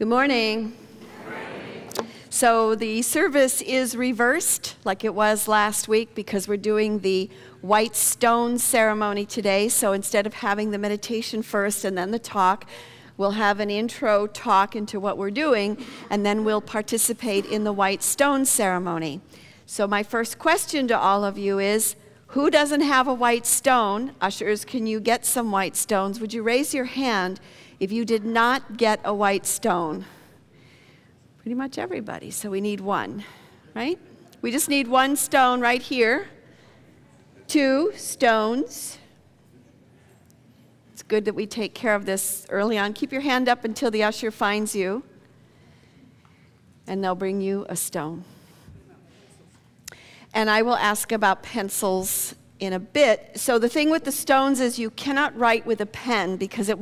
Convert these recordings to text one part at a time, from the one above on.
Good morning. So the service is reversed like it was last week because we're doing the white stone ceremony today. So instead of having the meditation first and then the talk, we'll have an intro talk into what we're doing, and then we'll participate in the white stone ceremony. So my first question to all of you is, who doesn't have a white stone? Ushers, can you get some white stones? Would you raise your hand if you did not get a white stone? Pretty much everybody, so we need one, right? We just need one stone right here. 2 stones. It's good that we take care of this early on. Keep your hand up until the usher finds you, and they'll bring you a stone. And I will ask about pencils in a bit. So the thing with the stones is you cannot write with a pen because it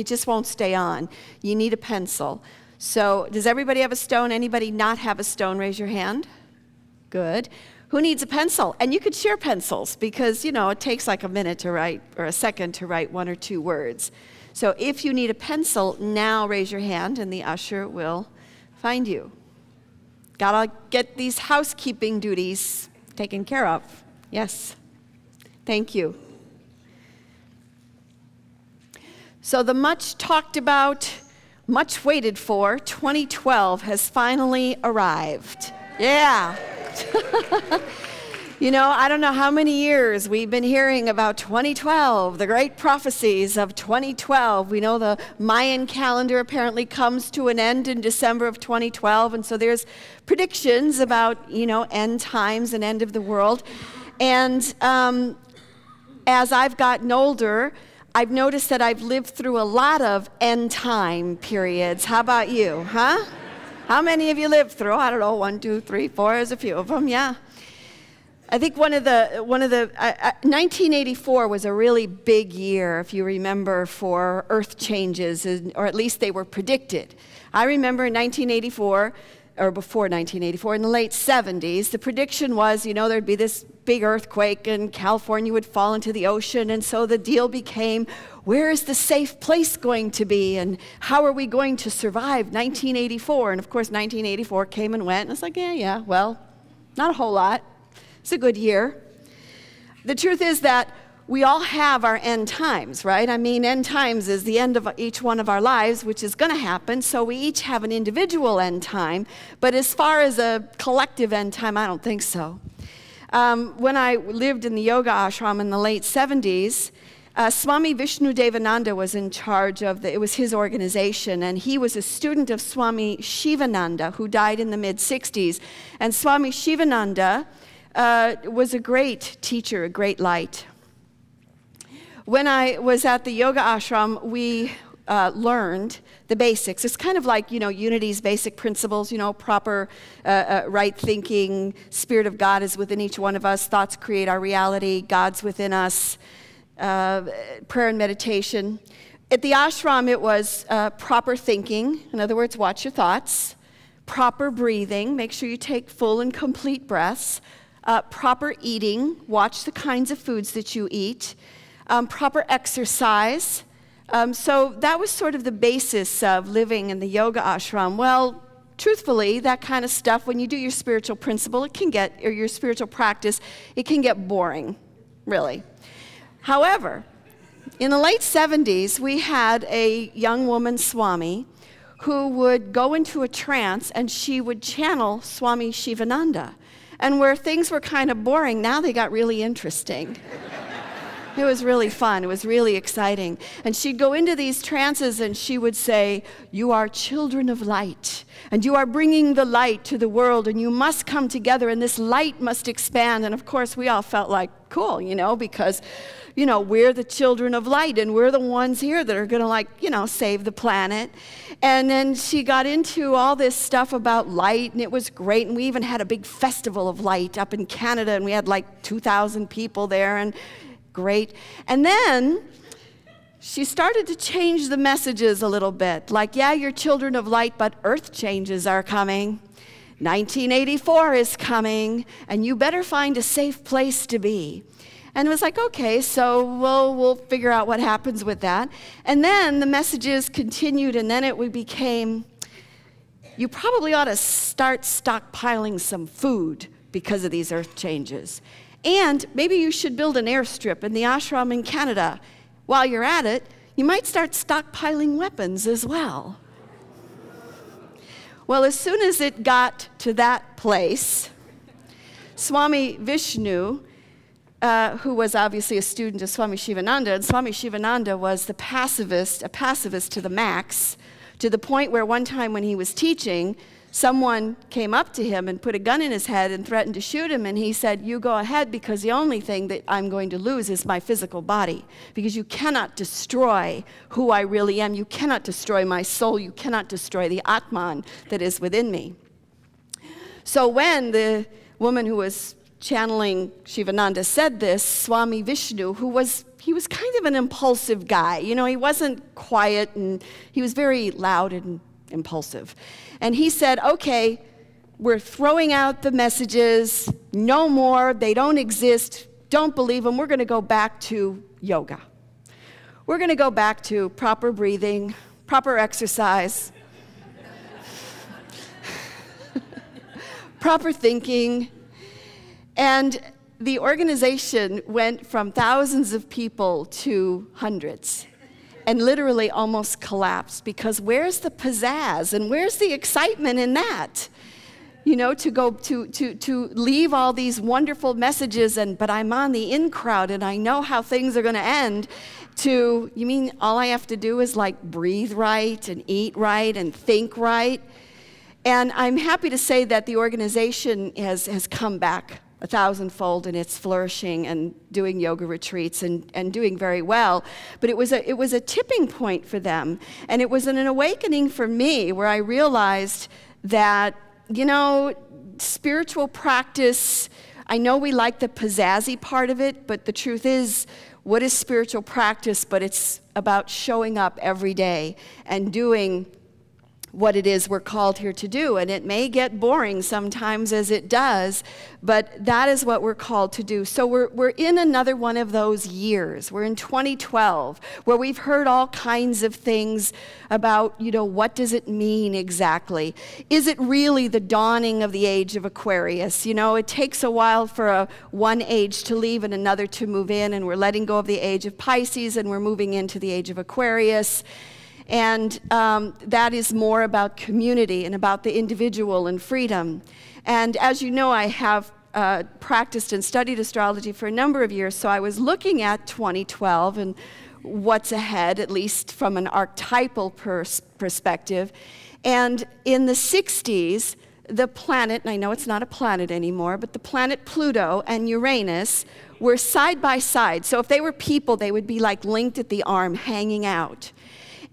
just won't stay on. You need a pencil. So does everybody have a stone? Anybody not have a stone? Raise your hand. Good. Who needs a pencil? And you could share pencils because, you know, it takes like a minute to write or a second to write 1 or 2 words. So if you need a pencil, now raise your hand and the usher will find you. Gotta get these housekeeping duties taken care of. Yes. Thank you. So the much talked about, much waited for 2012 has finally arrived. Yeah. You know, I don't know how many years we've been hearing about 2012, the great prophecies of 2012. We know the Mayan calendar apparently comes to an end in December of 2012, and so there's predictions about, you know, end times and end of the world. And as I've gotten older, I've noticed that I've lived through a lot of end time periods. How about you, huh? How many of you lived through? I don't know, 1, 2, 3, 4, there's a few of them, yeah. I think 1984 was a really big year, if you remember, for earth changes, or at least they were predicted. I remember in 1984, or before 1984, in the late 70s, the prediction was, you know, there'd be this big earthquake and California would fall into the ocean, and so the deal became, where is the safe place going to be, and how are we going to survive 1984? And of course, 1984 came and went, and it's like, yeah, well, not a whole lot. It's a good year. The truth is that we all have our end times, right? I mean, end times is the end of each one of our lives, which is going to happen, so we each have an individual end time, but as far as a collective end time, I don't think so. When I lived in the yoga ashram in the late 70s, Swami Vishnudevananda was in charge of it was his organization, and he was a student of Swami Shivananda, who died in the mid-60s. And Swami Shivananda was a great teacher, a great light. When I was at the yoga ashram, we learned the basics. It's kind of like, you know, Unity's basic principles, you know, proper right thinking, Spirit of God is within each one of us, thoughts create our reality, God's within us, prayer and meditation. At the ashram, it was proper thinking, in other words, watch your thoughts, proper breathing, make sure you take full and complete breaths, proper eating, watch the kinds of foods that you eat, proper exercise. So that was sort of the basis of living in the yoga ashram. Well, truthfully, that kind of stuff, when you do your spiritual principle, it can get, or your spiritual practice, it can get boring, really. However, in the late 70s, we had a young woman, Swami, who would go into a trance and she would channel Swami Shivananda. And where things were kind of boring, now they got really interesting. It was really fun. It was really exciting. And she'd go into these trances and she would say, you are children of light, and you are bringing the light to the world, and you must come together, and this light must expand. And of course, we all felt like, cool, you know, because, you know, we're the children of light, and we're the ones here that are going to, like, you know, save the planet. And then she got into all this stuff about light, and it was great. And we even had a big festival of light up in Canada, and we had like 2,000 people there, and great. And then she started to change the messages a little bit. Like, yeah, you're children of light, but earth changes are coming. 1984 is coming, and you better find a safe place to be. And it was like, okay, so we'll figure out what happens with that. And then the messages continued, and then it became, you probably ought to start stockpiling some food because of these earth changes. And maybe you should build an airstrip in the ashram in Canada. While you're at it, you might start stockpiling weapons as well. Well, as soon as it got to that place, Swami Vishnu, who was obviously a student of Swami Shivananda, and Swami Shivananda was a pacifist to the max, to the point where one time when he was teaching, someone came up to him and put a gun in his head and threatened to shoot him, and he said, "You go ahead, because the only thing that I'm going to lose is my physical body, because you cannot destroy who I really am. You cannot destroy my soul. You cannot destroy the Atman that is within me." So when the woman who was channeling Shivananda said this, Swami Vishnu, he was kind of an impulsive guy. You know, he wasn't quiet, and he was very loud and impulsive. And he said, "Okay, we're throwing out the messages, no more, they don't exist, don't believe them, we're going to go back to yoga. We're going to go back to proper breathing, proper exercise, proper thinking." And the organization went from thousands of people to hundreds, and literally almost collapsed, because where's the pizzazz and where's the excitement in that? You know, to go to leave all these wonderful messages, but I'm on the in crowd and I know how things are going to end, to, you mean all I have to do is like breathe right and eat right and think right? And I'm happy to say that the organization has come back 1,000-fold, and it's flourishing and doing yoga retreats and doing very well. But it was a tipping point for them, and it was an awakening for me, where I realized that, you know, spiritual practice, I know we like the pizzazzy part of it, but the truth is, what is spiritual practice? But it's about showing up every day and doing what it is we're called here to do. And it may get boring sometimes, as it does, but that is what we're called to do. So we're in another one of those years. We're in 2012, where we've heard all kinds of things about, you know, what does it mean exactly? Is it really the dawning of the age of Aquarius? You know, it takes a while for one age to leave and another to move in, and we're letting go of the age of Pisces and we're moving into the age of Aquarius. And that is more about community and about the individual and freedom. And as you know, I have practiced and studied astrology for a number of years, so I was looking at 2012 and what's ahead, at least from an archetypal perspective. And in the 60s, the planet, and I know it's not a planet anymore, but the planet Pluto and Uranus were side by side. So if they were people, they would be like linked at the arm, hanging out.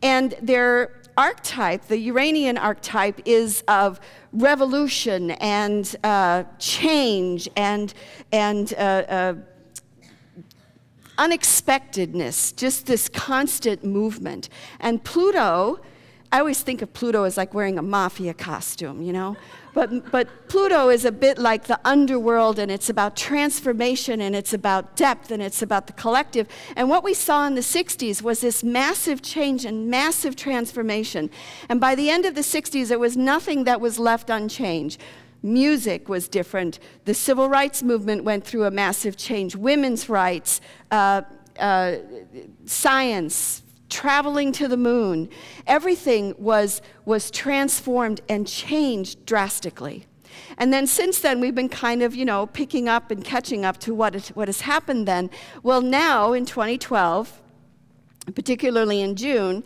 And their archetype, the Uranian archetype, is of revolution and change and unexpectedness, just this constant movement. And Pluto, I always think of Pluto as like wearing a mafia costume, you know? But Pluto is a bit like the underworld, and it's about transformation, and it's about depth, and it's about the collective. And what we saw in the 60s was this massive change and massive transformation. And by the end of the 60s, there was nothing that was left unchanged. Music was different. The civil rights movement went through a massive change. Women's rights, science, traveling to the moon, everything was transformed and changed drastically. And then since then, we've been kind of, you know, picking up and catching up to what has happened then. Well, now in 2012, particularly in June,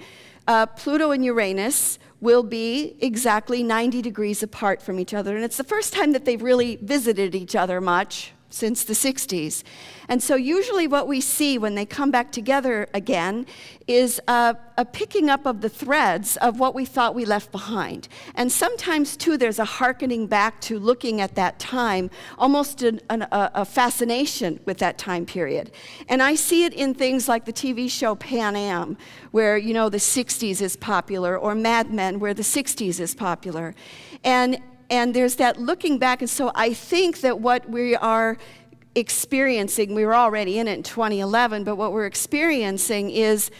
Pluto and Uranus will be exactly 90 degrees apart from each other. And it's the first time that they've really visited each other much since the 60s. And so usually what we see when they come back together again is a picking up of the threads of what we thought we left behind. And sometimes, too, there's a hearkening back to looking at that time, almost a fascination with that time period. And I see it in things like the TV show Pan Am, where, you know, the 60s is popular, or Mad Men, where the 60s is popular. And there's that looking back, and so I think that what we are experiencing, we were already in it in 2011, but what we're experiencing is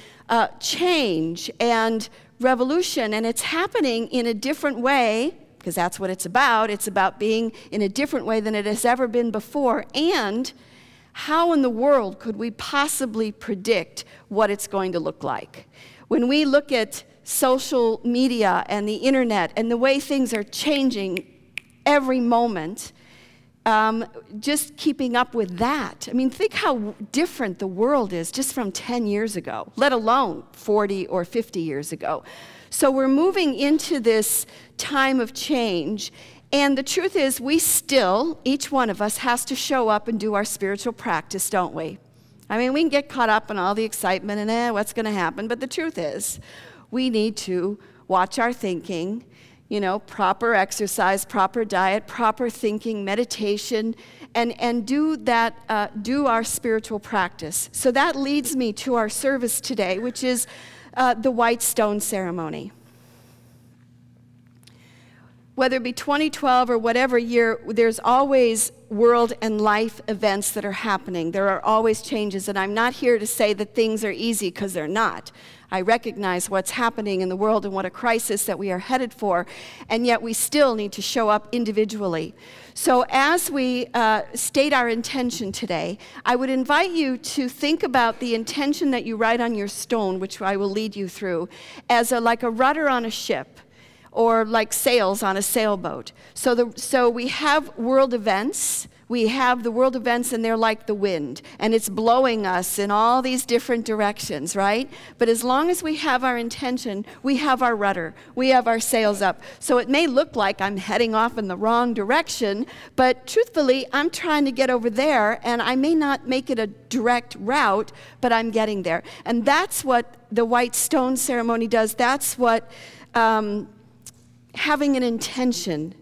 change and revolution, and it's happening in a different way, because that's what it's about. It's about being in a different way than it has ever been before. And how in the world could we possibly predict what it's going to look like? When we look at social media and the internet and the way things are changing every moment, just keeping up with that. I mean, think how different the world is just from 10 years ago, let alone 40 or 50 years ago. So we're moving into this time of change, and the truth is we still, each one of us, has to show up and do our spiritual practice, don't we? I mean, we can get caught up in all the excitement and what's going to happen, but the truth is we need to watch our thinking, you know, proper exercise, proper diet, proper thinking, meditation, and do that, do our spiritual practice. So that leads me to our service today, which is the white stone ceremony. Whether it be 2012 or whatever year, there's always world and life events that are happening. There are always changes, and I'm not here to say that things are easy, because they're not. I recognize what's happening in the world and what a crisis that we are headed for, and yet we still need to show up individually. So as we state our intention today, I would invite you to think about the intention that you write on your stone, which I will lead you through, as like a rudder on a ship, or like sails on a sailboat. So we have world events. We have the world events, and they're like the wind, and it's blowing us in all these different directions, right? But as long as we have our intention, we have our rudder, we have our sails up. So it may look like I'm heading off in the wrong direction, but truthfully, I'm trying to get over there, and I may not make it a direct route, but I'm getting there. And that's what the white stone ceremony does. That's what having an intention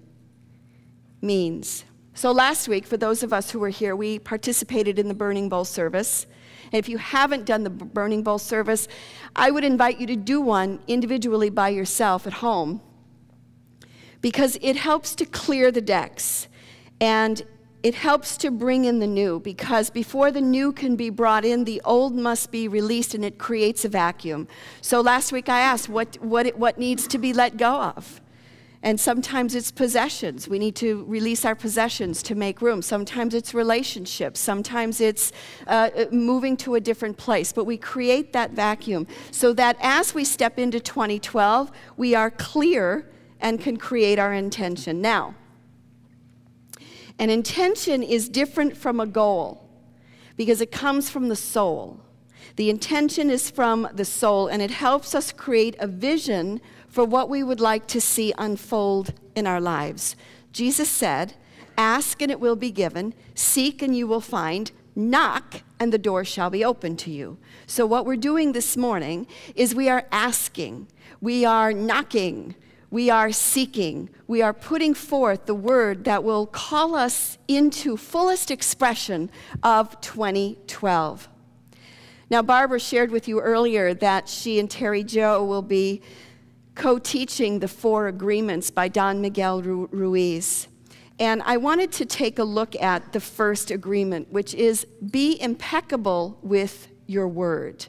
means. So last week, for those of us who were here, we participated in the Burning Bowl service. And if you haven't done the Burning Bowl service, I would invite you to do one individually by yourself at home, because it helps to clear the decks, and it helps to bring in the new, because before the new can be brought in, the old must be released, and it creates a vacuum. So last week I asked what needs to be let go of. And sometimes it's possessions. We need to release our possessions to make room. Sometimes it's relationships. Sometimes it's moving to a different place. But we create that vacuum so that as we step into 2012, we are clear and can create our intention. Now, an intention is different from a goal because it comes from the soul. The intention is from the soul, and it helps us create a vision for what we would like to see unfold in our lives. Jesus said, "Ask and it will be given, seek and you will find, knock and the door shall be opened to you." So what we're doing this morning is we are asking, we are knocking, we are seeking, we are putting forth the word that will call us into fullest expression of 2012. Now, Barbara shared with you earlier that she and Terry Jo will be co-teaching the 4 Agreements by Don Miguel Ruiz. And I wanted to take a look at the first agreement, which is be impeccable with your word.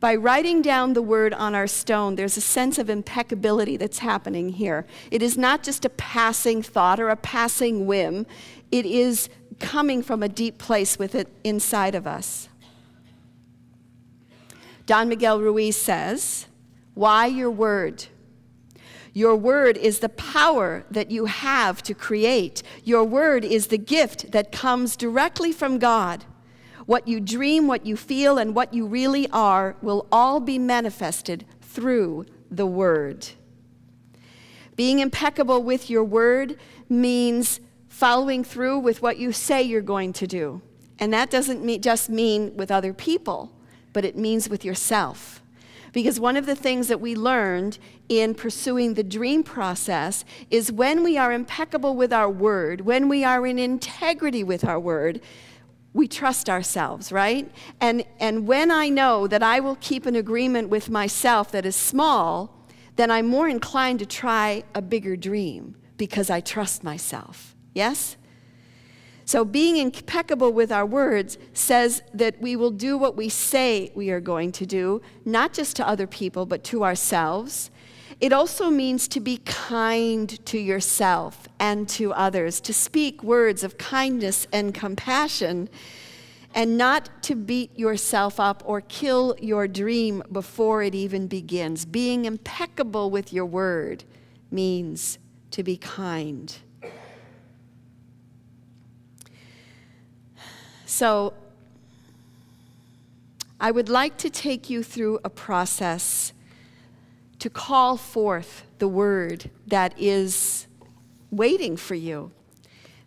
By writing down the word on our stone, there's a sense of impeccability that's happening here. It is not just a passing thought or a passing whim. It is coming from a deep place with it inside of us. Don Miguel Ruiz says, "Why your word? Your word is the power that you have to create. Your word is the gift that comes directly from God. What you dream, what you feel, and what you really are will all be manifested through the word." Being impeccable with your word means following through with what you say you're going to do. And that doesn't just mean with other people, but it means with yourself. Because one of the things that we learned in pursuing the dream process is when we are impeccable with our word, when we are in integrity with our word, we trust ourselves, right? And when I know that I will keep an agreement with myself that is small, then I'm more inclined to try a bigger dream because I trust myself. Yes? So being impeccable with our words says that we will do what we say we are going to do, not just to other people, but to ourselves. It also means to be kind to yourself and to others, to speak words of kindness and compassion, and not to beat yourself up or kill your dream before it even begins. Being impeccable with your word means to be kind. So, I would like to take you through a process to call forth the word that is waiting for you.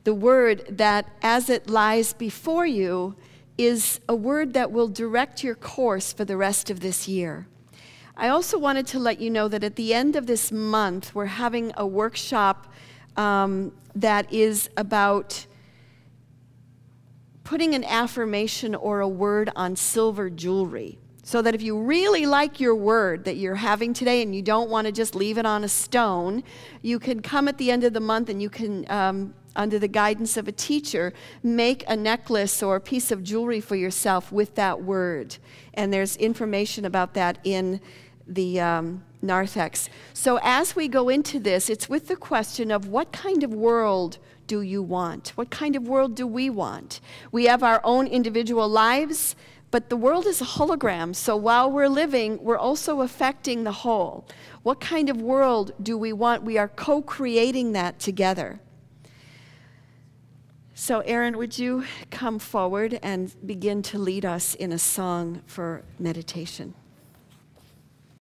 The word that, as it lies before you, is a word that will direct your course for the rest of this year. I also wanted to let you know that at the end of this month, we're having a workshop that is about putting an affirmation or a word on silver jewelry. So that if you really like your word that you're having today and you don't want to just leave it on a stone, you can come at the end of the month and you can, under the guidance of a teacher, make a necklace or a piece of jewelry for yourself with that word. And there's information about that in the narthex. So as we go into this, it's with the question of what kind of world do you want? What kind of world do we want? We have our own individual lives, but the world is a hologram, so while we're living, we're also affecting the whole. What kind of world do we want? We are co-creating that together. So Aaron, would you come forward and begin to lead us in a song for meditation?